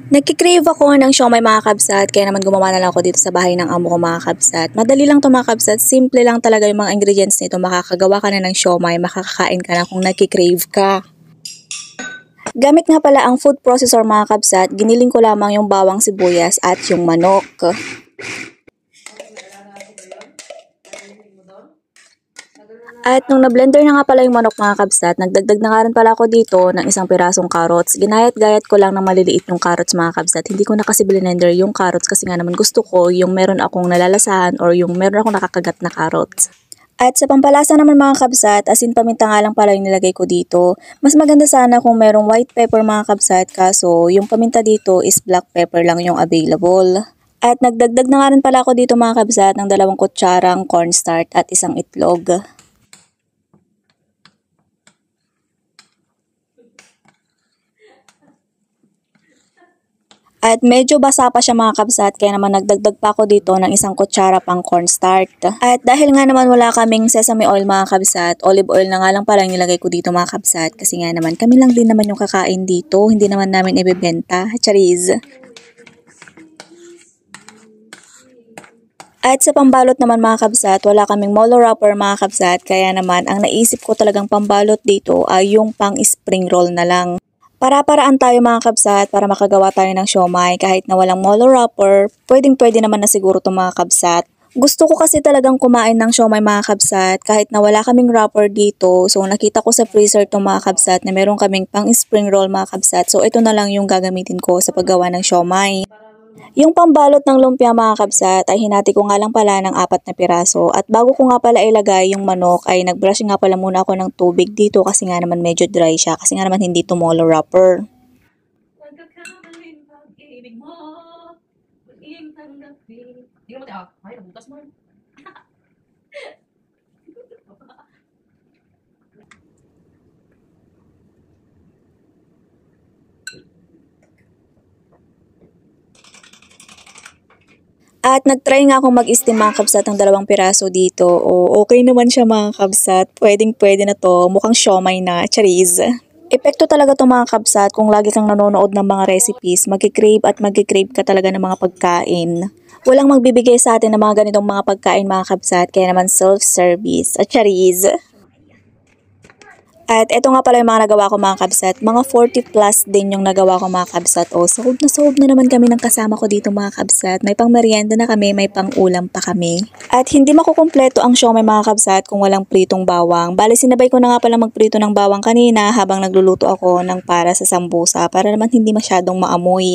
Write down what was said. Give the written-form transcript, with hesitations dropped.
Nagkikrave ako ng siomai mga kabsat, kaya naman gumawa na lang ako dito sa bahay ng amo ko mga kabsat. Madali lang to mga kabsat, simple lang talaga yung mga ingredients nito, makakagawa ka na ng siomai, makakakain ka na kung nagkikrave ka. Gamit nga pala ang food processor mga kabsat, giniling ko lamang yung bawang sibuyas at yung manok. At nung na-blender na nga pala yung manok mga kabsat, nagdagdag na nga rin pala ako dito ng isang pirasong carrots. Ginayat-gayat ko lang ng maliliit yung carrots mga kabsat. Hindi ko na kasi blender yung carrots kasi nga naman gusto ko yung meron akong nalalasahan or yung meron akong nakakagat na carrots. At sa pampalasa naman mga kabsat, asin paminta nga lang pala yung nilagay ko dito. Mas maganda sana kung merong white pepper mga kabsat, kaso yung paminta dito is black pepper lang yung available. At nagdagdag na nga rin pala ako dito mga kabsat ng 2 kutsarang cornstarch at isang itlog. At medyo basa pa siya mga kabsat, kaya naman nagdagdag pa ako dito ng 1 kutsara pang cornstarch. At dahil nga naman wala kaming sesame oil mga kabsat, olive oil na nga lang pala nilagay ko dito mga kabsat. Kasi nga naman kami lang din naman yung kakain dito, hindi naman namin ibebenta. Chariz! At sa pambalot naman mga kabsat, wala kaming molo wrapper mga kabsat, kaya naman ang naisip ko talagang pambalot dito ay yung pang spring roll na lang. Para-paraan tayo mga kabsat para makagawa tayo ng siomai kahit na walang molo wrapper, pwedeng-pwede naman na siguro itong mga kabsat. Gusto ko kasi talagang kumain ng siomai mga kabsat kahit na wala kaming wrapper dito. So nakita ko sa freezer itong mga kabsat na meron kaming pang spring roll mga kabsat. So ito na lang yung gagamitin ko sa paggawa ng siomai. Yung pambalot ng lumpia mga kabsat ay hinati ko nga lang pala ng 4 na piraso at bago ko nga pala ilagay yung manok ay nagbrush nga pala muna ako ng tubig dito kasi nga naman medyo dry siya kasi nga naman hindi to molo wrapper. At nagtry nga akong mag-steam mga kabsat ng 2 piraso dito. O okay naman siya mga kabsat. Pwedeng-pwede na to. Mukhang siomai na. Chariz! Epekto talaga to mga kabsat kung lagi kang nanonood ng mga recipes. Magkikrave at magkikrave ka talaga ng mga pagkain. Walang magbibigay sa atin ng mga ganitong mga pagkain mga kabsat. Kaya naman self-service. At chariz! At ito nga pala yung mga nagawa ko mga kabsat. Mga 40 plus din yung nagawa ko mga kabsat. O, sahog na naman kami ng kasama ko dito mga kabsat. May pang merienda na kami, may pang ulam pa kami. At hindi makukumpleto ang siomai mga kabsat kung walang pritong bawang. Bale, sinabay ko na nga pala magprito ng bawang kanina habang nagluluto ako ng para sa sambusa para naman hindi masyadong maamoy.